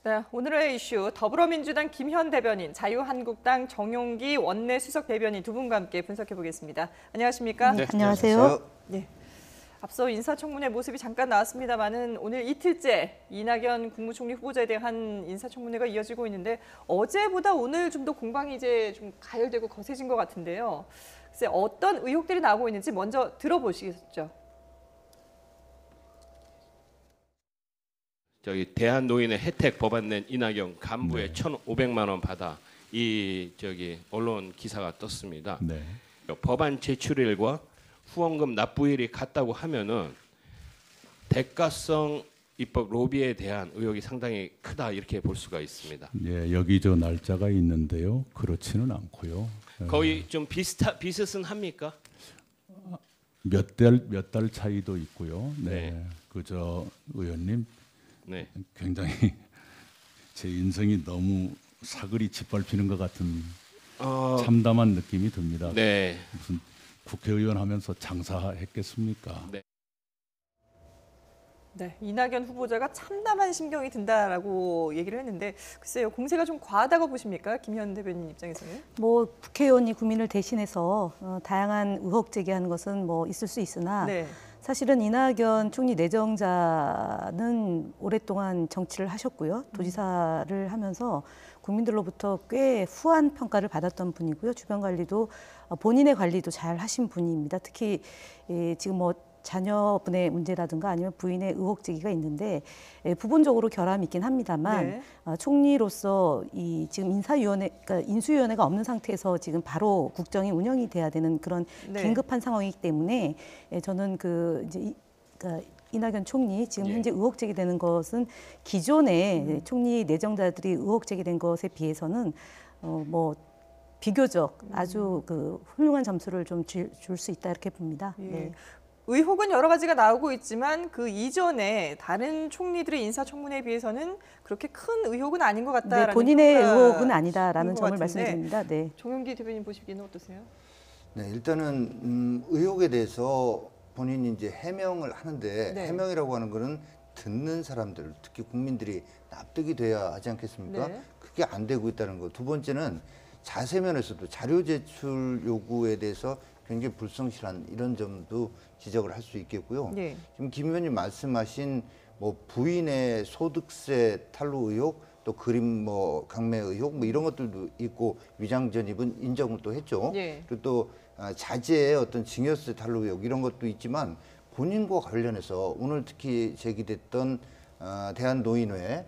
네, 오늘의 이슈 더불어민주당 김현 대변인, 자유한국당 정용기 원내 수석 대변인 두 분과 함께 분석해 보겠습니다. 안녕하십니까? 네, 안녕하세요. 네. 앞서 인사청문회 모습이 잠깐 나왔습니다만은 오늘 이틀째 이낙연 국무총리 후보자에 대한 인사청문회가 이어지고 있는데 어제보다 오늘 좀 더 공방이 이제 좀 가열되고 거세진 것 같은데요. 글쎄 어떤 의혹들이 나오고 있는지 먼저 들어보시겠죠? 저기 대한노인의 혜택 법안 낸 이낙연 간부의 1,500만 원 받아 이 언론 기사가 떴습니다. 네. 법안 제출일과 후원금 납부일이 같다고 하면은 대가성 입법 로비에 대한 의혹이 상당히 크다 이렇게 볼 수가 있습니다. 예, 여기 저 날짜가 있는데요. 그렇지는 않고요. 거의 좀 비슷은 합니까? 몇 달 차이도 있고요. 네. 그저 의원님 네. 굉장히 제 인생이 너무 사거리 짓밟히는 것 같은 참담한 느낌이 듭니다. 네. 무슨 국회의원 하면서 장사했겠습니까? 네. 네, 이낙연 후보자가 참담한 심경이 든다라고 얘기를 했는데 글쎄요, 공세가 좀 과하다고 보십니까? 김현 대변인 입장에서는? 뭐 국회의원이 국민을 대신해서 다양한 의혹 제기하는 것은 뭐 있을 수 있으나 네. 사실은 이낙연 총리 내정자는 오랫동안 정치를 하셨고요. 도지사를 하면서 국민들로부터 꽤 후한 평가를 받았던 분이고요. 주변 관리도 본인의 관리도 잘 하신 분입니다. 특히 지금 뭐 자녀분의 문제라든가 아니면 부인의 의혹 제기가 있는데 부분적으로 결함이 있긴 합니다만 네. 총리로서 이 지금 그러니까 인수위원회가 없는 상태에서 지금 바로 국정이 운영이 돼야 되는 그런 네. 긴급한 상황이기 때문에 저는 그러니까 이낙연 총리 지금 현재 의혹 제기되는 것은 기존의 총리 내정자들이 의혹 제기된 것에 비해서는 뭐 비교적 아주 그 훌륭한 점수를 좀 줄 수 있다 이렇게 봅니다. 예. 네. 의혹은 여러 가지가 나오고 있지만 그 이전에 다른 총리들의 인사청문회에 비해서는 그렇게 큰 의혹은 아닌 것 같다라는 네, 본인의 평가인 의혹은 아니다라는 것 점을 같은데 말씀드립니다. 네. 정용기 대변인 보시기에는 어떠세요? 네, 일단은 의혹에 대해서 본인이 이제 해명을 하는데 네. 해명이라고 하는 거는 듣는 사람들, 특히 국민들이 납득이 돼야 하지 않겠습니까? 네. 그게 안 되고 있다는 거. 두 번째는 자세 면에서도 자료 제출 요구에 대해서 굉장히 불성실한 이런 점도 지적을 할 수 있겠고요. 네. 지금 김 의원님 말씀하신 뭐 부인의 소득세 탈루 의혹, 또 그림 뭐 강매 의혹 뭐 이런 것들도 있고 위장 전입은 인정을 또 했죠. 네. 그리고 또 자제의 어떤 증여세 탈루 의혹 이런 것도 있지만 본인과 관련해서 오늘 특히 제기됐던 대한노인회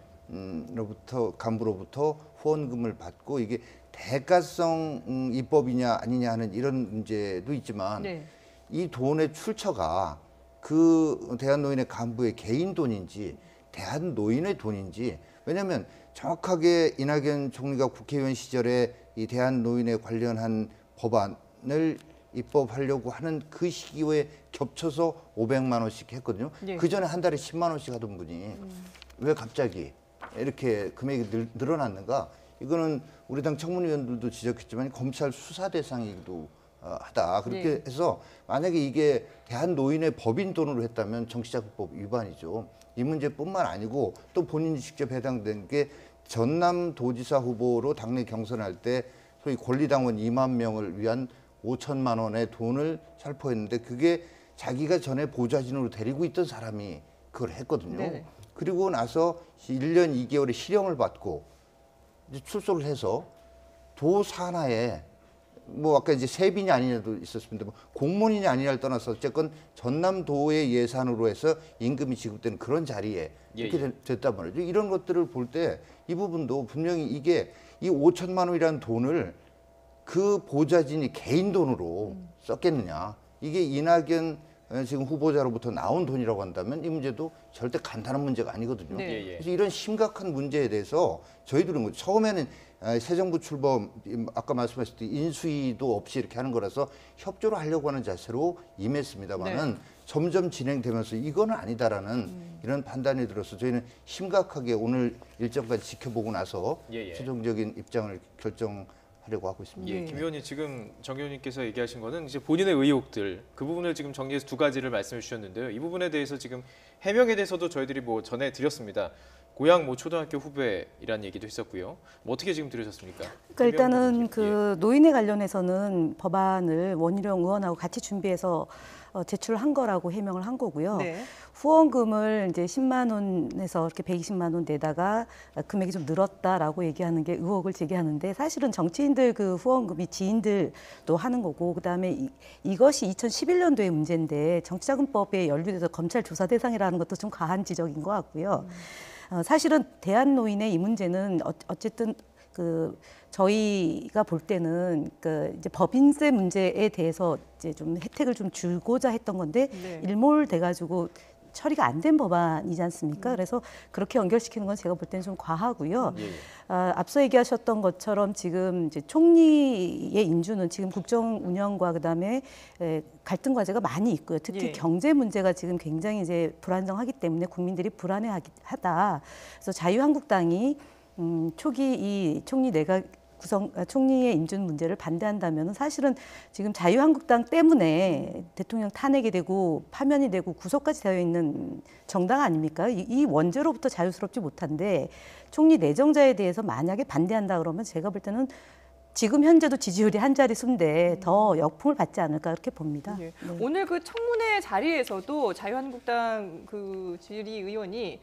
로부터 간부로부터 후원금을 받고 이게 대가성 입법이냐 아니냐 하는 이런 문제도 있지만 네. 이 돈의 출처가 그 대한노인의 간부의 개인 돈인지 대한노인의 돈인지, 왜냐하면 정확하게 이낙연 총리가 국회의원 시절에 이 대한노인에 관련한 법안을 입법하려고 하는 그 시기에 겹쳐서 500만 원씩 했거든요. 네. 그 전에 한 달에 10만 원씩 하던 분이 왜 갑자기 이렇게 금액이 늘어났는가? 이거는 우리 당 청문위원들도 지적했지만 검찰 수사 대상이기도 하다. 그렇게 네. 해서 만약에 이게 대한노인의 법인 돈으로 했다면 정치자금법 위반이죠. 이 문제뿐만 아니고 또 본인이 직접 해당된 게 전남도지사 후보로 당내 경선할 때 소위 권리당원 2만 명을 위한 5천만 원의 돈을 살포했는데 그게 자기가 전에 보좌진으로 데리고 있던 사람이 그걸 했거든요. 네네. 그리고 나서 1년 2개월의 실형을 받고 이제 출소를 해서 도 산하에 뭐 아까 이제 세빈이 아니냐도 있었습니다. 뭐 공무원이냐 아니냐를 떠나서 어쨌건 전남도의 예산으로 해서 임금이 지급되는 그런 자리에 이렇게 됐단 말이죠. 이런 것들을 볼 때 이 부분도 분명히 이게 이 5천만 원이라는 돈을 그 보좌진이 개인 돈으로 썼겠느냐. 이게 이낙연 지금 후보자로부터 나온 돈이라고 한다면 이 문제도 절대 간단한 문제가 아니거든요. 네. 그래서 이런 심각한 문제에 대해서 저희들은 처음에는 새 정부 출범, 아까 말씀하셨듯이 인수위도 없이 이렇게 하는 거라서 협조를 하려고 하는 자세로 임했습니다만은 점점 진행되면서 이거는 아니다라는 이런 판단이 들어서 저희는 심각하게 오늘 일정까지 지켜보고 나서 최종적인 입장을 결정하려고 하고 있습니다. 김 의원님 지금 정 의원님께서 얘기하신 거는 이제 본인의 의혹들 그 부분을 지금 정리해서 두 가지를 말씀해 주셨는데요. 이 부분에 대해서 지금 해명에 대해서도 저희들이 뭐 전해 드렸습니다. 고향 뭐 초등학교 후배이라는 얘기도 했었고요. 뭐 어떻게 지금 들으셨습니까? 그러니까 일단은 해명 그 노인에 관련해서는 법안을 원희룡 의원하고 같이 준비해서 제출한 거라고 해명을 한 거고요. 네. 후원금을 이제 10만 원에서 이렇게 120만 원 내다가 금액이 좀 늘었다라고 얘기하는 게 의혹을 제기하는데 사실은 정치인들 그 후원금이 지인들도 하는 거고 그다음에 이것이 2011년도의 문제인데 정치자금법에 연루돼서 검찰 조사 대상이라는 것도 좀 과한 지적인 것 같고요. 사실은 대한노인의 이 문제는 어쨌든 그 저희가 볼 때는 그 이제 법인세 문제에 대해서 이제 좀 혜택을 좀 주고자 했던 건데 네. 일몰돼 가지고 처리가 안 된 법안이지 않습니까? 그래서 그렇게 연결시키는 건 제가 볼 때는 좀 과하고요. 예. 앞서 얘기하셨던 것처럼 지금 이제 총리의 인준은 지금 국정 운영과 그다음에 갈등 과제가 많이 있고요. 특히 예. 경제 문제가 지금 굉장히 이제 불안정하기 때문에 국민들이 불안해하다. 그래서 자유한국당이 초기 이 총리 내각 총리의 인준 문제를 반대한다면 사실은 지금 자유한국당 때문에 대통령 탄핵이 되고 파면이 되고 구속까지 되어 있는 정당 아닙니까? 이 원죄로부터 자유스럽지 못한데 총리 내정자에 대해서 만약에 반대한다 그러면 제가 볼 때는 지금 현재도 지지율이 한 자릿수인데 더 역풍을 받지 않을까 그렇게 봅니다. 예. 네. 오늘 그 청문회 자리에서도 자유한국당 그 지리 의원이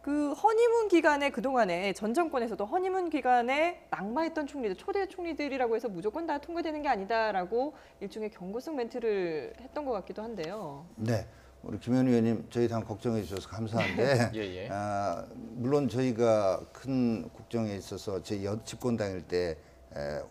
그 허니문 기간에 그동안에 전 정권에서도 허니문 기간에 낙마했던 총리들, 초대 총리들이라고 해서 무조건 다 통과되는 게 아니다라고 일종의 경고성 멘트를 했던 것 같기도 한데요. 네. 우리 김현 의원님 저희 당 걱정해 주셔서 감사한데 예. 물론 저희가 큰 국정에 있어서 제 집권당일 때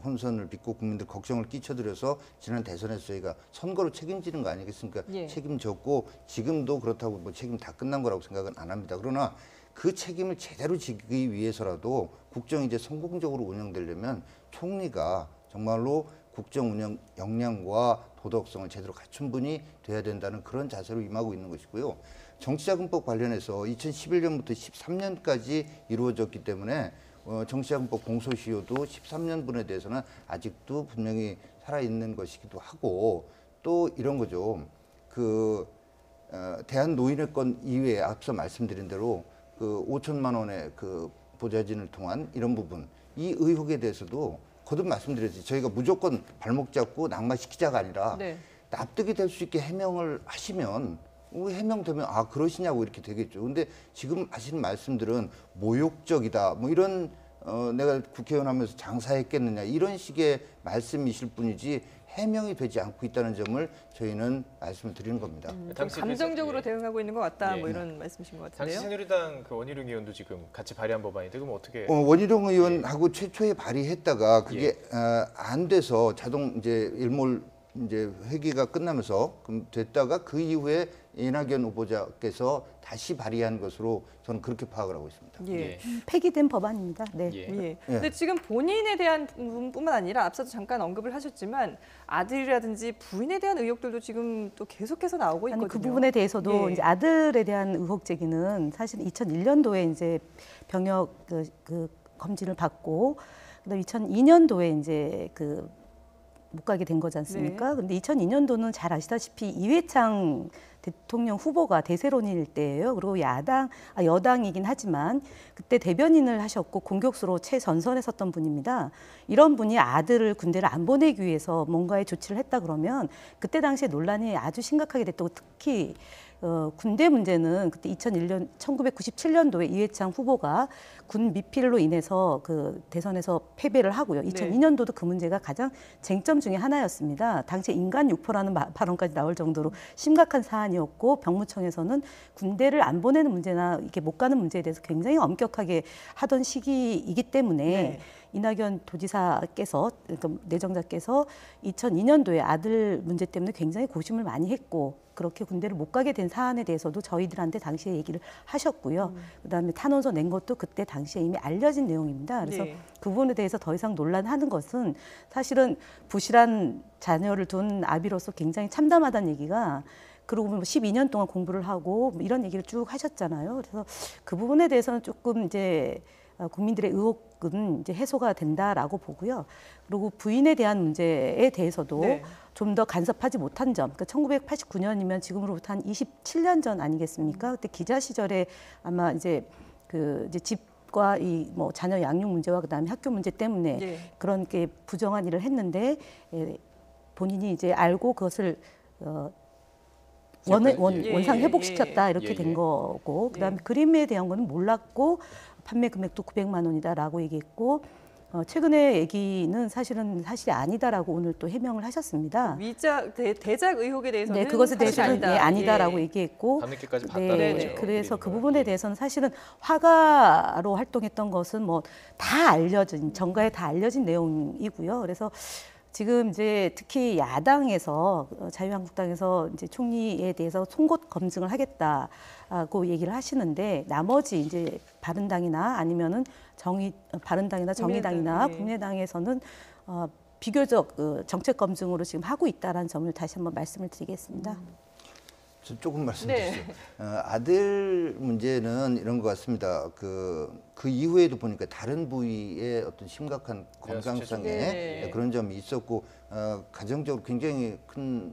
혼선을 빚고 국민들 걱정을 끼쳐드려서 지난 대선에서 저희가 선거로 책임지는 거 아니겠습니까? 예. 책임졌고 지금도 그렇다고 뭐 책임 다 끝난 거라고 생각은 안 합니다. 그러나 그 책임을 제대로 지기 위해서라도 국정이 이제 성공적으로 운영되려면 총리가 정말로 국정 운영 역량과 도덕성을 제대로 갖춘 분이 돼야 된다는 그런 자세로 임하고 있는 것이고요. 정치자금법 관련해서 2011년부터 13년까지 이루어졌기 때문에 정치자금법 공소시효도 13년분에 대해서는 아직도 분명히 살아있는 것이기도 하고 또 이런 거죠. 대한노인회권 이외에 앞서 말씀드린 대로 그 5천만 원의 그 보좌진을 통한 이런 부분 이 의혹에 대해서도 거듭 말씀드렸지 저희가 무조건 발목 잡고 낙마시키자가 아니라 네. 납득이 될 수 있게 해명을 하시면 해명되면 그러시냐고 이렇게 되겠죠. 근데 지금 하시는 말씀들은 모욕적이다 뭐 이런 내가 국회의원 하면서 장사했겠느냐 이런 식의 말씀이실 뿐이지 해명이 되지 않고 있다는 점을 저희는 말씀을 드리는 겁니다. 좀 당시 감정적으로 예. 대응하고 있는 것 같다. 예. 뭐 이런 말씀이신 것 당시 같은데요. 새누리당 그 원희룡 의원도 지금 같이 발의한 법안인데 그럼 어떻게? 원희룡 의원하고 최초에 발의했다가 그게 예. 안 돼서 자동 이제 일몰 이제 회기가 끝나면서 그럼 됐다가 그 이후에 이낙연 후보자께서 다시 발의한 것으로 저는 그렇게 파악을 하고 있습니다. 예. 폐기된 법안입니다. 네. 예. 예. 근데 지금 본인에 대한 부분뿐만 아니라 앞서도 잠깐 언급을 하셨지만 아들이라든지 부인에 대한 의혹들도 지금 또 계속해서 나오고 있거든요. 아니 그 부분에 대해서도 예. 이제 아들에 대한 의혹 제기는 사실 2001년도에 이제 병역 그 검진을 받고 그다음 2002년도에 이제 못 가게 된 거지 않습니까? 근데 2002년도는 잘 아시다시피 이회창 대통령 후보가 대세론일 때예요. 그리고 여당이긴 하지만 그때 대변인을 하셨고 공격수로 최전선에 섰던 분입니다. 이런 분이 아들을 군대를 안 보내기 위해서 뭔가의 조치를 했다 그러면 그때 당시에 논란이 아주 심각하게 됐고 특히 군대 문제는 그때 1997년도에 이회창 후보가 군 미필로 인해서 그 대선에서 패배를 하고요. 2002년도도 그 문제가 가장 쟁점 중에 하나였습니다. 당시에 인간 유포라는 발언까지 나올 정도로 심각한 사안이었고 병무청에서는 군대를 안 보내는 문제나 이게 못 가는 문제에 대해서 굉장히 엄격하게 하던 시기이기 때문에 네. 이낙연 도지사께서 그러니까 내정자께서 2002년도에 아들 문제 때문에 굉장히 고심을 많이 했고 그렇게 군대를 못 가게 된 사안에 대해서도 저희들한테 당시에 얘기를 하셨고요. 그다음에 탄원서 낸 것도 그때 당시에 이미 알려진 내용입니다. 그래서 네. 그 부분에 대해서 더 이상 논란하는 것은 사실은 부실한 자녀를 둔 아비로서 굉장히 참담하다는 얘기가 그리고 뭐 12년 동안 공부를 하고 뭐 이런 얘기를 쭉 하셨잖아요. 그래서 그 부분에 대해서는 조금 이제 국민들의 의혹은 이제 해소가 된다라고 보고요. 그리고 부인에 대한 문제에 대해서도 네. 좀 더 간섭하지 못한 점. 그러니까 1989년이면 지금으로부터 한 27년 전 아니겠습니까? 그때 기자 시절에 아마 이제 그 이제 집과 이 뭐 자녀 양육 문제와 그다음에 학교 문제 때문에 예. 그런 게 부정한 일을 했는데 본인이 이제 알고 그것을 원상 예, 회복시켰다 예, 이렇게 예. 된 거고 그다음에 예. 그림에 대한 거는 몰랐고 판매 금액도 900만 원이다라고 얘기했고 최근에 얘기는 사실은 사실이 아니다라고 오늘 또 해명을 하셨습니다. 대작 의혹에 대해서는 네, 그것에 사실이 대해서는 아니다. 아니다라고 예. 얘기했고 밤늦게까지 봤다는 네, 거죠. 그래서 그 그림을. 부분에 대해서는 사실은 화가로 활동했던 것은 뭐 다 알려진 정가에 다 알려진 내용이고요. 그래서 지금 이제 특히 야당에서 자유한국당에서 이제 총리에 대해서 송곳 검증을 하겠다고 얘기를 하시는데 나머지 이제 바른당이나 아니면은 바른당이나 정의당이나 예. 국민의당에서는 비교적 정책 검증으로 지금 하고 있다라는 점을 다시 한번 말씀을 드리겠습니다. 저 조금 말씀드리죠. 아들 문제는 이런 것 같습니다. 그 이후에도 보니까 다른 부위에 어떤 심각한 건강상의 네. 그런 점이 있었고 가정적으로 굉장히 큰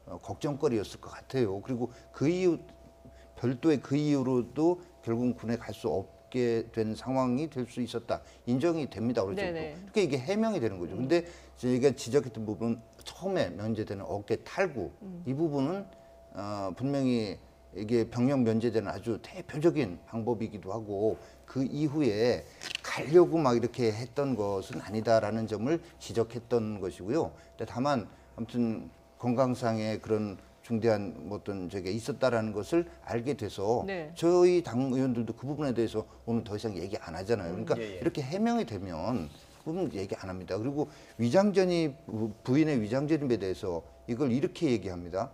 걱정거리였을 것 같아요. 그리고 그 이후 별도의 그 이후로도 결국 군에 갈 수 없게 된 상황이 될 수 있었다. 인정이 됩니다. 어느 정도. 네네. 그러니까 이게 해명이 되는 거죠. 근데 저희가 지적했던 부분 처음에 면제되는 어깨 탈구 이 부분은 분명히 이게 병역 면제되는 아주 대표적인 방법이기도 하고 그 이후에 가려고 막 이렇게 했던 것은 아니다라는 점을 지적했던 것이고요. 근데 다만 아무튼 건강상의 그런 중대한 어떤 저게 있었다라는 것을 알게 돼서 네. 저희 당 의원들도 그 부분에 대해서 오늘 더 이상 얘기 안 하잖아요. 그러니까 예, 예. 이렇게 해명이 되면 그 부분 얘기 안 합니다. 그리고 부인의 위장 전입에 대해서 이걸 이렇게 얘기합니다.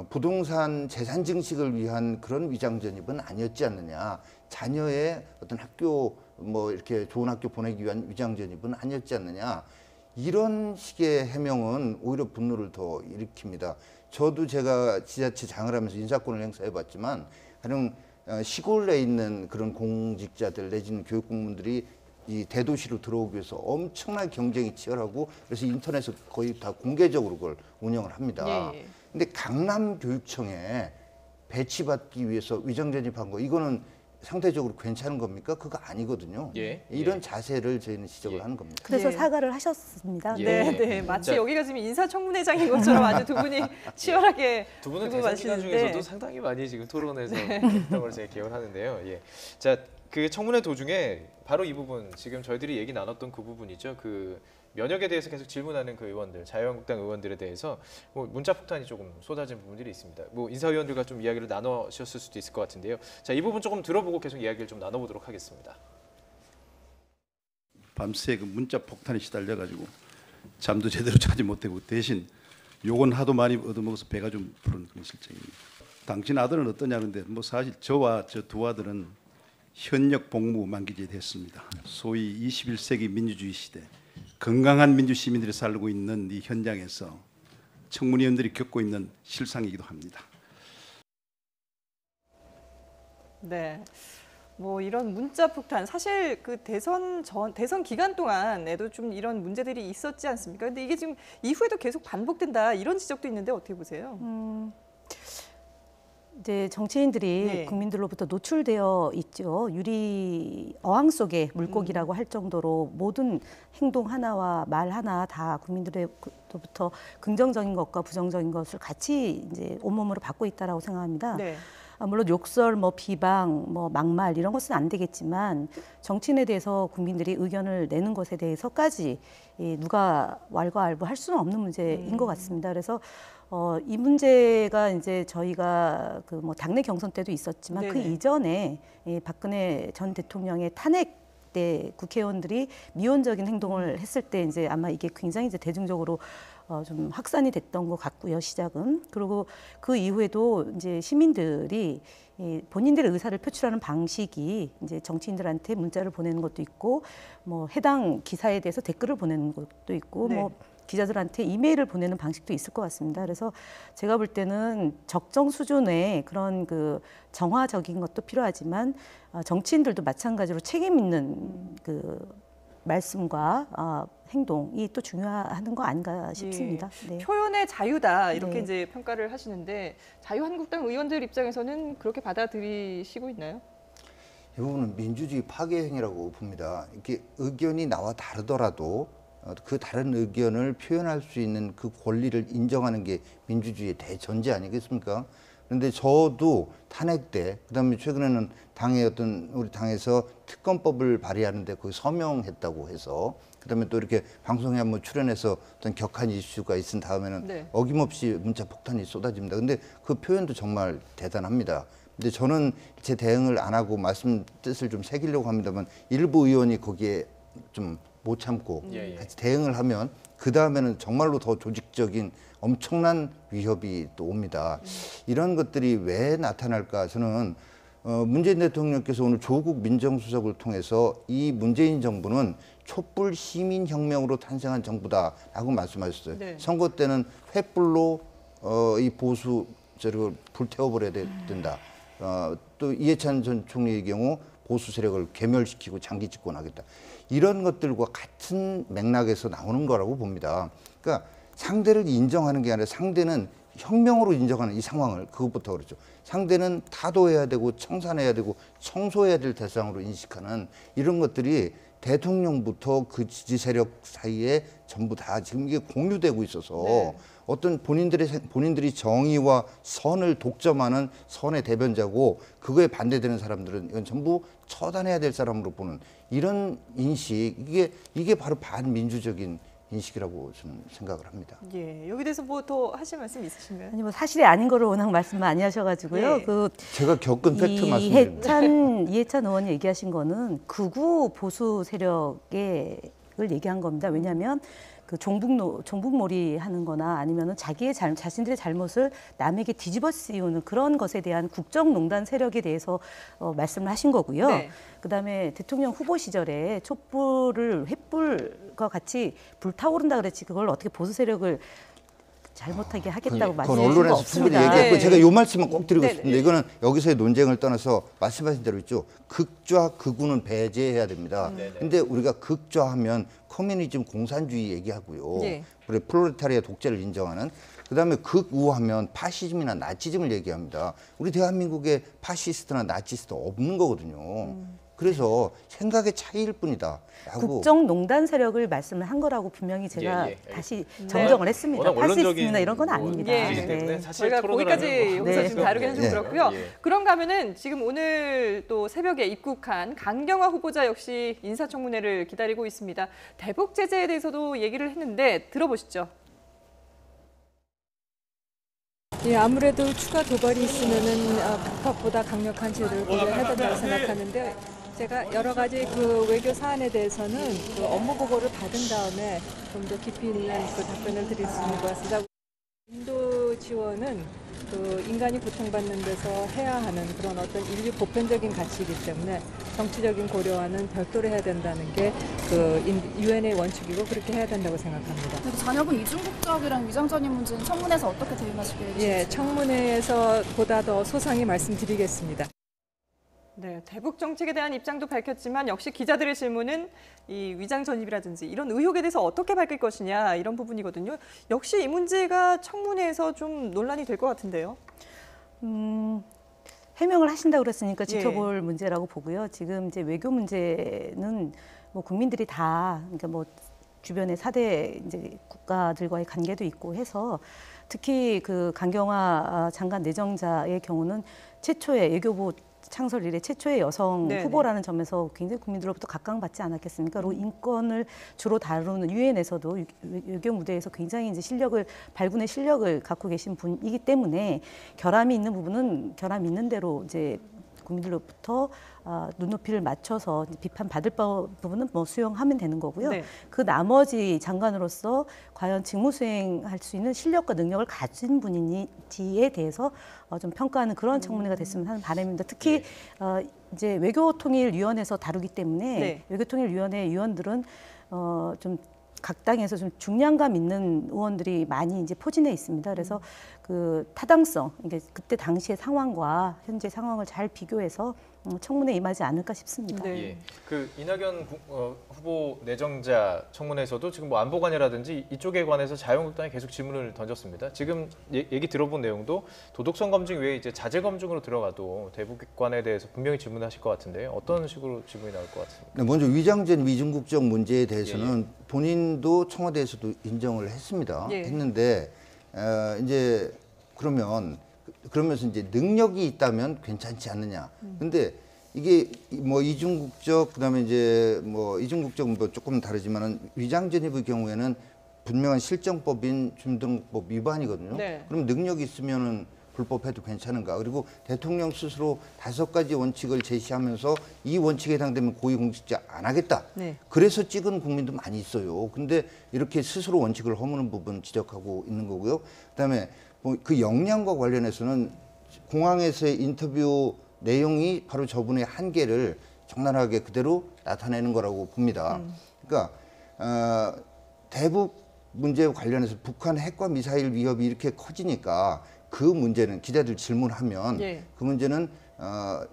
부동산 재산 증식을 위한 그런 위장 전입은 아니었지 않느냐. 자녀의 어떤 학교 이렇게 좋은 학교 보내기 위한 위장 전입은 아니었지 않느냐. 이런 식의 해명은 오히려 분노를 더 일으킵니다. 저도 제가 지자체장을 하면서 인사권을 행사해봤지만 가령 시골에 있는 그런 공직자들 내지는 교육공무원들이 이 대도시로 들어오기 위해서 엄청나게 경쟁이 치열하고 그래서 인터넷에 거의 다 공개적으로 그걸 운영을 합니다. 예. 근데 강남교육청에 배치받기 위해서 위장 전입한 거 이거는 상대적으로 괜찮은 겁니까? 그거 아니거든요. 예. 이런 자세를 저희는 지적을 예. 하는 겁니다. 그래서 예. 사과를 하셨습니다. 예. 네, 네. 마치 자, 여기가 지금 인사청문회장인 것처럼 아주 두 분이 치열하게 두 분은 두고 대선 기간 마시는데. 중에서도 상당히 많이 지금 토론해서 했던 걸 제가 기억을 하는데요. 예. 자, 그 청문회 도중에 바로 이 부분 지금 저희들이 얘기 나눴던 그 부분이죠. 그 면역에 대해서 계속 질문하는 그 의원들, 자유한국당 의원들에 대해서 문자 폭탄이 조금 쏟아진 부분들이 있습니다. 인사위원들과 좀 이야기를 나누셨을 수도 있을 것 같은데요. 자, 이 부분 조금 들어보고 계속 이야기를 좀 나눠보도록 하겠습니다. 밤새 그 문자 폭탄에 시달려가지고 잠도 제대로 자지 못하고 대신 욕은 하도 많이 얻어먹어서 배가 좀 부른 그런 실정입니다. 당신 아들은 어떠냐는데 사실 저와 저 두 아들은 현역 복무 만기제 됐습니다. 소위 21세기 민주주의 시대 건강한 민주 시민들이 살고 있는 이 현장에서 청문위원들이 겪고 있는 실상이기도 합니다. 네. 이런 문자 폭탄 사실 그 대선 기간 동안에도 좀 이런 문제들이 있었지 않습니까? 근데 이게 지금 이후에도 계속 반복된다 이런 지적도 있는데 어떻게 보세요? 이제 정치인들이 네. 국민들로부터 노출되어 있죠. 유리 어항 속의 물고기라고 할 정도로 모든 행동 하나와 말 하나 다 국민들로부터 긍정적인 것과 부정적인 것을 같이 이제 온몸으로 받고 있다라고 생각합니다. 네. 물론 욕설, 비방, 막말 이런 것은 안 되겠지만 정치인에 대해서 국민들이 의견을 내는 것에 대해서까지 누가 왈가왈부할 수는 없는 문제인 것 같습니다. 그래서 이 문제가 이제 저희가 그 당내 경선 때도 있었지만 네네. 그 이전에 박근혜 전 대통령의 탄핵 때 국회의원들이 미온적인 행동을 했을 때 이제 아마 이게 굉장히 이제 대중적으로 좀 확산이 됐던 것 같고요, 시작은. 그리고 그 이후에도 이제 시민들이 본인들의 의사를 표출하는 방식이 이제 정치인들한테 문자를 보내는 것도 있고, 해당 기사에 대해서 댓글을 보내는 것도 있고, 네. 기자들한테 이메일을 보내는 방식도 있을 것 같습니다. 그래서 제가 볼 때는 적정 수준의 그런 그 정화적인 것도 필요하지만 정치인들도 마찬가지로 책임 있는 그 말씀과 행동이 또 중요한 거 아닌가 싶습니다. 예. 네. 표현의 자유다 이렇게 네. 이제 평가를 하시는데 자유한국당 의원들 입장에서는 그렇게 받아들이시고 있나요? 이 부분은 민주주의 파괴 행위라고 봅니다. 이렇게 의견이 나와 다르더라도 그 다른 의견을 표현할 수 있는 그 권리를 인정하는 게 민주주의의 대전제 아니겠습니까? 그런데 저도 탄핵 때, 그다음에 최근에는 우리 당에서 특검법을 발의하는데 거기 서명했다고 해서, 그다음에 또 이렇게 방송에 한번 출연해서 어떤 격한 이슈가 있은 다음에는 네. 어김없이 문자 폭탄이 쏟아집니다. 근데 그 표현도 정말 대단합니다. 근데 저는 제 대응을 안 하고 말씀 뜻을 좀 새기려고 합니다만 일부 의원이 거기에 좀 못 참고 같이 대응을 하면 그 다음에는 정말로 더 조직적인 엄청난 위협이 또 옵니다. 이런 것들이 왜 나타날까? 저는 문재인 대통령께서 오늘 조국 민정수석을 통해서 이 문재인 정부는 촛불 시민혁명으로 탄생한 정부다라고 말씀하셨어요. 네. 선거 때는 횃불로 이 보수 저를 불태워버려야 된다. 또 이해찬 전 총리의 경우 보수 세력을 괴멸시키고 장기 집권하겠다. 이런 것들과 같은 맥락에서 나오는 거라고 봅니다. 그러니까 상대를 인정하는 게 아니라 상대는 혁명으로 인정하는 이 상황을, 그것부터 그렇죠. 상대는 타도해야 되고 청산해야 되고 청소해야 될 대상으로 인식하는 이런 것들이 대통령부터 그 지지 세력 사이에 전부 다 지금 이게 공유되고 있어서 네. 어떤 본인들이 정의와 선을 독점하는 선의 대변자고 그거에 반대되는 사람들은 이건 전부 처단해야 될 사람으로 보는 이런 인식, 이게 바로 반민주적인 인식이라고 저는 생각을 합니다. 예, 여기 대해서 뭐 더 하실 말씀 있으신가요? 아니 뭐 사실이 아닌 거를 워낙 말씀 많이 하셔가지고요. 예. 그 제가 겪은 팩트 말씀드립니다. 이해찬 의원이 얘기하신 거는 극우 보수 세력을 얘기한 겁니다. 왜냐하면 그 종북몰이 하는 거나 아니면은 자신들의 잘못을 남에게 뒤집어 씌우는 그런 것에 대한 국정농단 세력에 대해서 말씀을 하신 거고요. 네. 그다음에 대통령 후보 시절에 촛불을 횃불과 같이 불타오른다 그랬지 그걸 어떻게 보수 세력을 잘못하게 하겠다고 그건 말씀하신 거 언론에서 충분히 없습니다. 얘기했고 네. 제가 이 말씀만 꼭 드리고 네, 싶은데 이거는 여기서의 논쟁을 떠나서 말씀하신 대로 있죠. 극좌 극우는 배제해야 됩니다. 근데 우리가 극좌하면 커뮤니즘 공산주의 얘기하고요. 예. 그리고 프롤레타리아 독재를 인정하는 그다음에 극우하면 파시즘이나 나치즘을 얘기합니다. 우리 대한민국에 파시스트나 나치스트 없는 거거든요. 그래서 생각의 차이일 뿐이다. 라고. 국정농단 세력을 말씀을 한 거라고 분명히 제가 예, 예. 다시 정정을 했습니다. 워낙 언론적인 파시스트나 이런 건 아닙니다. 예. 이기 때문에 네. 사실 저희가 토론을 거기까지 하면 여기서 네. 지금 다루기는 좀 네. 그렇고요. 예. 그런가 하면은 지금 오늘 또 새벽에 입국한 강경화 후보자 역시 인사청문회를 기다리고 있습니다. 대북 제재에 대해서도 얘기를 했는데 들어보시죠. 예, 아무래도 추가 도발이 있으면은 북한보다 강력한 제도를 고려해야 된다고 생각하는데 제가 여러 가지 그 외교 사안에 대해서는 그 업무 보고를 받은 다음에 좀 더 깊이 있는 그 답변을 드릴 수 있는 것 같습니다. 인도 지원은 그 인간이 고통받는 데서 해야 하는 그런 어떤 인류 보편적인 가치이기 때문에 정치적인 고려와는 별도로 해야 된다는 게 그 유엔의 원칙이고 그렇게 해야 된다고 생각합니다. 자녀분 이중국적이랑 위장전입 문제는 청문회에서 어떻게 대응하실 계획이신지? 예, 청문회에서 보다 더 소상히 말씀드리겠습니다. 네, 대북 정책에 대한 입장도 밝혔지만 역시 기자들의 질문은 이 위장 전입이라든지 이런 의혹에 대해서 어떻게 밝힐 것이냐 이런 부분이거든요. 역시 이 문제가 청문회에서 좀 논란이 될 것 같은데요. 해명을 하신다고 그랬으니까 예. 지켜볼 문제라고 보고요. 지금 이제 외교 문제는 뭐 국민들이 다 그러니까 뭐 주변의 4대 이제 국가들과의 관계도 있고 해서 특히 그 강경화 장관 내정자의 경우는 최초의 외교부 창설 이래 최초의 여성 네네. 후보라는 점에서 굉장히 국민들로부터 각광받지 않았겠습니까? 그리고 인권을 주로 다루는 유엔에서도 외교 무대에서 굉장히 이제 발군의 실력을 갖고 계신 분이기 때문에 결함이 있는 부분은 결함 있는 대로 이제 국민들로부터 눈높이를 맞춰서 비판받을 부분은 뭐 수용하면 되는 거고요. 네. 그 나머지 장관으로서 과연 직무 수행할 수 있는 실력과 능력을 가진 분인지에 대해서 좀 평가하는 그런 청문회가 됐으면 하는 바람입니다. 특히 이제 외교통일위원회에서 다루기 때문에 네. 외교통일위원회 위원들은 좀 각 당에서 좀 중량감 있는 의원들이 많이 이제 포진해 있습니다. 그래서 그 타당성, 그때 당시의 상황과 현재 상황을 잘 비교해서 청문회에 임하지 않을까 싶습니다. 네. 예. 그 이낙연 후보 내정자 청문회에서도 지금 뭐 안보관이라든지 이쪽에 관해서 자유한국당이 계속 질문을 던졌습니다. 지금 얘기 들어본 내용도 도덕성 검증 외에 이제 자재 검증으로 들어가도 대북관에 대해서 분명히 질문하실 것 같은데요. 어떤 식으로 질문이 나올 것 같습니까? 먼저 위장전 위중국적 문제에 대해서는 본인도 청와대에서도 인정을 했습니다. 예. 했는데 이제 그러면서 이제 능력이 있다면 괜찮지 않느냐. 근데 이게 뭐 이중국적 그다음에 이제 뭐 이중국적 뭐 조금 다르지만은 위장전입의 경우에는 분명한 실정법인 주민등록법 위반이거든요. 네. 그럼 능력이 있으면은 불법해도 괜찮은가? 그리고 대통령 스스로 5가지 원칙을 제시하면서 이 원칙에 해당되면 고위공직자 안 하겠다. 네. 그래서 찍은 국민도 많이 있어요. 근데 이렇게 스스로 원칙을 허무는 부분 지적하고 있는 거고요. 그다음에 뭐 그 역량과 관련해서는 공항에서의 인터뷰 내용이 바로 저분의 한계를 적나라하게 그대로 나타내는 거라고 봅니다. 그러니까 대북 문제와 관련해서 북한 핵과 미사일 위협이 이렇게 커지니까 그 문제는 기자들 질문하면 예. 그 문제는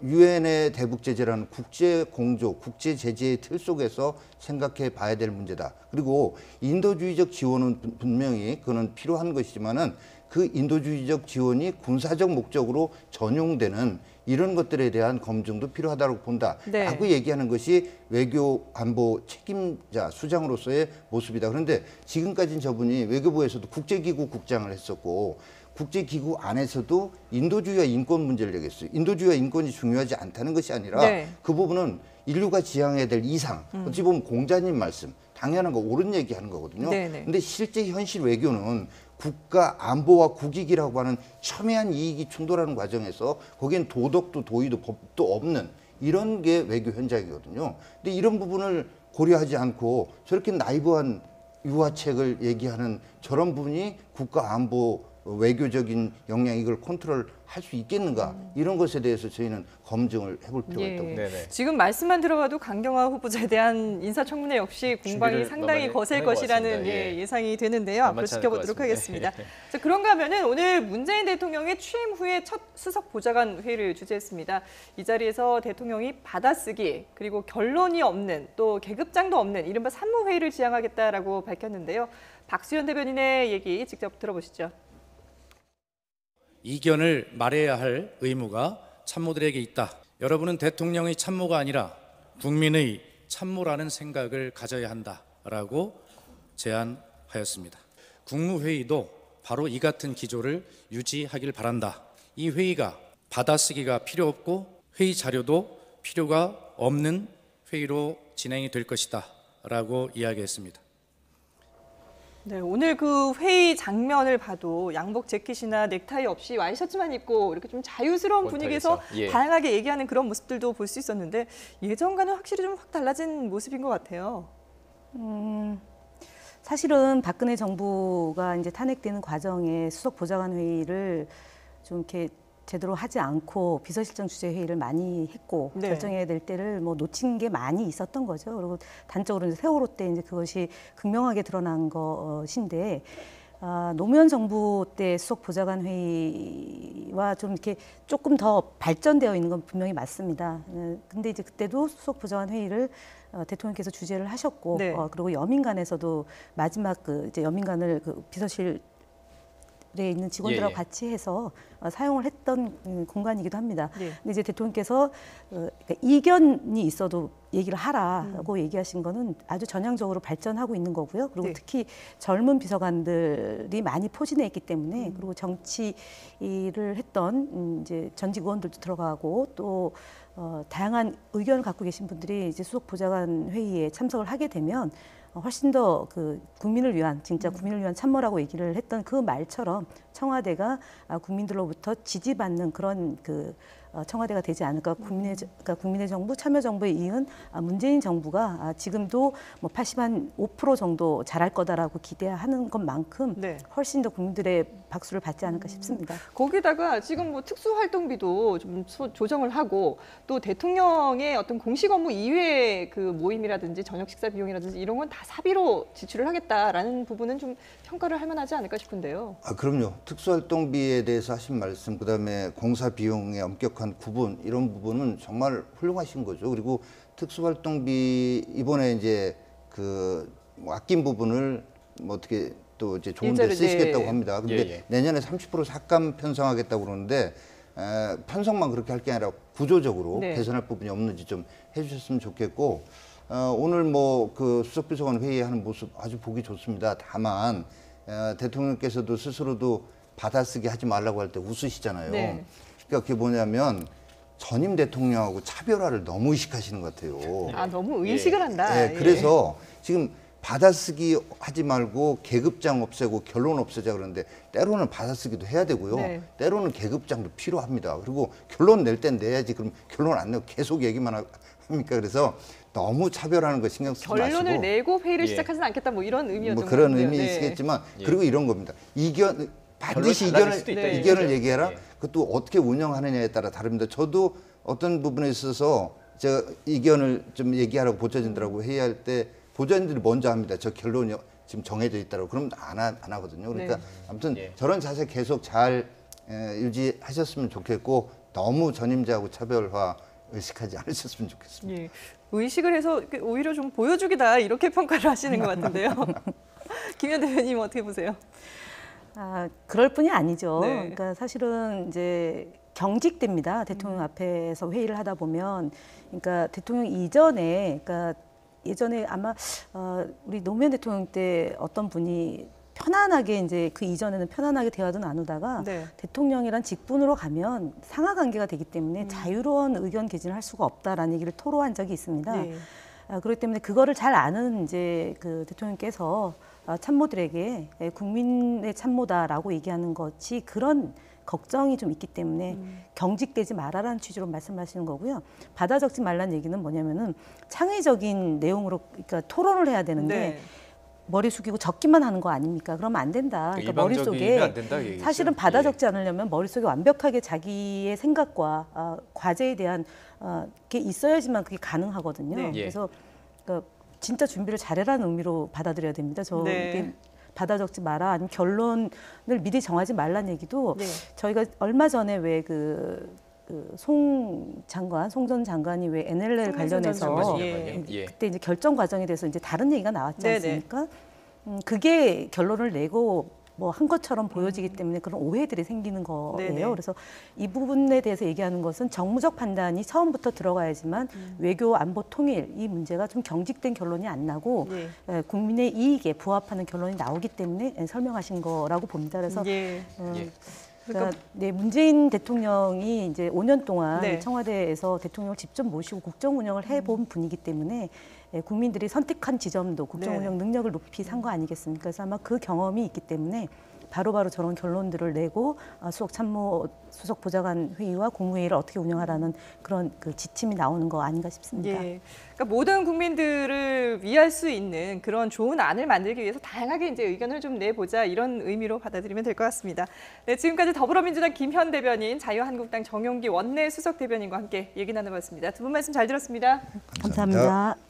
유엔의 대북 제재라는 국제 공조, 국제 제재의 틀 속에서 생각해 봐야 될 문제다. 그리고 인도주의적 지원은 분명히 그거는 필요한 것이지만은 그 인도주의적 지원이 군사적 목적으로 전용되는 이런 것들에 대한 검증도 필요하다고 본다. 네. 라고 얘기하는 것이 외교 안보 책임자 수장으로서의 모습이다. 그런데 지금까지는 저분이 외교부에서도 국제기구 국장을 했었고 국제기구 안에서도 인도주의와 인권 문제를 얘기했어요. 인도주의와 인권이 중요하지 않다는 것이 아니라 네. 그 부분은 인류가 지향해야 될 이상. 어찌 보면 공자님 말씀, 당연한 거, 옳은 얘기하는 거거든요. 네네. 근데 실제 현실 외교는 국가 안보와 국익이라고 하는 첨예한 이익이 충돌하는 과정에서 거기엔 도덕도 도의도 법도 없는 이런 게 외교 현장이거든요. 근데 이런 부분을 고려하지 않고 저렇게 나이브한 유화책을 얘기하는 저런 분이 국가 안보 외교적인 역량 이걸 컨트롤할 수 있겠는가 이런 것에 대해서 저희는 검증을 해볼 필요가 예. 있다고 봅니다. 네네. 지금 말씀만 들어봐도 강경화 후보자에 대한 인사청문회 역시 공방이 준비를 상당히 만만히 거셀 하는 것 것이라는 같습니다. 예. 예상이 되는데요. 앞으로 만만치 않을 지켜보도록 것 같습니다. 하겠습니다. 자, 그런가 하면은 오늘 문재인 대통령의 취임 후에 첫 수석 보좌관 회의를 주재했습니다. 이 자리에서 대통령이 받아쓰기 그리고 결론이 없는 또 계급장도 없는 이른바 산무회의를 지향하겠다라고 밝혔는데요. 박수현 대변인의 얘기 직접 들어보시죠. 이견을 말해야 할 의무가 참모들에게 있다. 여러분은 대통령의 참모가 아니라 국민의 참모라는 생각을 가져야 한다라고 제안하였습니다. 국무회의도 바로 이 같은 기조를 유지하길 바란다. 이 회의가 받아쓰기가 필요 없고 회의 자료도 필요가 없는 회의로 진행이 될 것이다 라고 이야기했습니다. 네, 오늘 그 회의 장면을 봐도 양복 재킷이나 넥타이 없이 와이셔츠만 입고 이렇게 좀 자유스러운 분위기에서 예. 다양하게 얘기하는 그런 모습들도 볼 수 있었는데 예전과는 확실히 좀 확 달라진 모습인 것 같아요. 사실은 박근혜 정부가 이제 탄핵되는 과정에 수석 보좌관 회의를 좀 이렇게 제대로 하지 않고 비서실장 주재 회의를 많이 했고 네. 결정해야 될 때를 뭐 놓친 게 많이 있었던 거죠. 그리고 단적으로 이제 세월호 때 이제 그것이 극명하게 드러난 것인데 노무현 정부 때 수석 보좌관 회의와 좀 이렇게 조금 더 발전되어 있는 건 분명히 맞습니다. 근데 이제 그때도 수석 보좌관 회의를 대통령께서 주재를 하셨고 네. 그리고 여민관에서도 마지막 그 이제 여민관을 그 비서실 에 있는 직원들하고 예. 같이 해서 사용을 했던 공간이기도 합니다. 예. 근데 이제 대통령께서 그러니까 이견이 있어도 얘기를 하라고 얘기하신 거는 아주 전향적으로 발전하고 있는 거고요. 그리고 네. 특히 젊은 비서관들이 많이 포진해 있기 때문에 그리고 정치를 했던 이제 전직 의원들도 들어가고 또 다양한 의견을 갖고 계신 분들이 이제 수석 보좌관 회의에 참석을 하게 되면 훨씬 더 그 국민을 위한 진짜 국민을 위한 참모라고 얘기를 했던 그 말처럼 청와대가 국민들로부터 지지받는 그런 그 청와대가 되지 않을까. 그러니까 국민의 정부, 참여정부에 이은 문재인 정부가 지금도 뭐 85% 정도 잘할 거다라고 기대하는 것만큼 네. 훨씬 더 국민들의 박수를 받지 않을까 싶습니다. 거기다가 지금 뭐 특수활동비도 좀 조정을 하고 또 대통령의 어떤 공식 업무 이외의 그 모임이라든지 저녁 식사 비용이라든지 이런 건 다 사비로 지출을 하겠다라는 부분은 좀 평가를 할 만하지 않을까 싶은데요. 그럼요. 특수활동비에 대해서 하신 말씀, 그다음에 공사 비용의 엄격한 대한 구분 이런 부분은 정말 훌륭하신 거죠. 그리고 특수활동비 이번에 이제 뭐 아낀 부분을 뭐 어떻게 또 이제 좋은 데 쓰시겠다고 합니다. 근데 내년에 30% 삭감 편성하겠다고 그러는데 편성만 그렇게 할 게 아니라 구조적으로 개선할 부분이 없는지 좀 해주셨으면 좋겠고 오늘 뭐 그 수석비서관 회의하는 모습 아주 보기 좋습니다. 다만 대통령께서도 스스로도 받아쓰기 하지 말라고 할 때 웃으시잖아요. 그러니까 그게 뭐냐면 전임 대통령하고 차별화를 너무 의식하시는 것 같아요. 아, 너무 의식을 한다. 그래서 지금 받아쓰기 하지 말고 계급장 없애고 결론 없애자 그러는데 때로는 받아쓰기도 해야 되고요. 때로는 계급장도 필요합니다. 그리고 결론 낼 땐 내야지. 그럼 결론 안 내고 계속 얘기만 합니까? 그래서 너무 차별하는 거 신경 쓰지 마시고. 결론을 내고 회의를 시작하지는 않겠다. 뭐 이런 의미였던 뭐 그런 것 같고요. 의미이시겠지만 그리고 이런 겁니다. 반드시 이견을 얘기해라. 그것도 어떻게 운영하느냐에 따라 다릅니다. 저도 어떤 부분에 있어서 제가 이견을 좀 얘기하라고 보좌진들하고 회의할 때 보좌진들이 먼저 합니다. 저 결론이 지금 정해져 있다고. 그럼 안 하거든요. 그러니까 아무튼 저런 자세 계속 잘 유지하셨으면 좋겠고 너무 전임자하고 차별화 의식하지 않으셨으면 좋겠습니다. 의식을 해서 오히려 좀 보여주기다 이렇게 평가를 하시는 것 같은데요. 김현 대변인 어떻게 보세요? 아, 그럴 뿐이 아니죠. 그러니까 사실은 이제 경직됩니다. 대통령 앞에서 회의를 하다 보면, 그러니까 대통령 이전에, 그러니까 예전에 아마 우리 노무현 대통령 때 어떤 분이 편안하게 이제 그 이전에는 편안하게 대화도 나누다가 대통령이란 직분으로 가면 상하 관계가 되기 때문에 자유로운 의견 개진을 할 수가 없다라는 얘기를 토로한 적이 있습니다. 그렇기 때문에 그거를 잘 아는 이제 그 대통령께서 참모들에게 국민의 참모다라고 얘기하는 것이 그런 걱정이 좀 있기 때문에 경직되지 말아라는 취지로 말씀하시는 거고요. 받아 적지 말라는 얘기는 뭐냐면은 창의적인 내용으로 그러니까 토론을 해야 되는데 머리 숙이고 적기만 하는 거 아닙니까? 그러면 안 된다. 그러니까 머릿속에 안 된다, 사실은 받아 적지 않으려면 머릿속에 완벽하게 자기의 생각과 과제에 대한 게 있어야지만 그게 가능하거든요. 그래서 그러니까 진짜 준비를 잘해라는 의미로 받아들여야 됩니다. 받아 적지 마라, 아니면 결론을 미리 정하지 말라는 얘기도 저희가 얼마 전에 왜 송 전 장관이 왜 NLL 관련해서 그때 이제 결정 과정에 대해서 이제 다른 얘기가 나왔지 않습니까? 그게 결론을 내고 뭐 한 것처럼 보여지기 때문에 그런 오해들이 생기는 거예요. 그래서 이 부분에 대해서 얘기하는 것은 정무적 판단이 처음부터 들어가야지만 외교 안보 통일 이 문제가 좀 경직된 결론이 안 나고 국민의 이익에 부합하는 결론이 나오기 때문에 설명하신 거라고 봅니다. 그래서 그러니까 문재인 대통령이 이제 5년 동안 청와대에서 대통령을 직접 모시고 국정 운영을 해본 분이기 때문에 국민들이 선택한 지점도 국정 운영 능력을 높이 산 거 아니겠습니까? 그래서 아마 그 경험이 있기 때문에 바로바로 저런 결론들을 내고 수석 참모, 수석 보좌관 회의와 국무회의를 어떻게 운영하라는 그런 그 지침이 나오는 거 아닌가 싶습니다. 그러니까 모든 국민들을 위할 수 있는 그런 좋은 안을 만들기 위해서 다양하게 이제 의견을 좀 내보자 이런 의미로 받아들이면 될 것 같습니다. 지금까지 더불어민주당 김현 대변인, 자유한국당 정용기 원내 수석 대변인과 함께 얘기 나눠봤습니다. 두 분 말씀 잘 들었습니다. 감사합니다.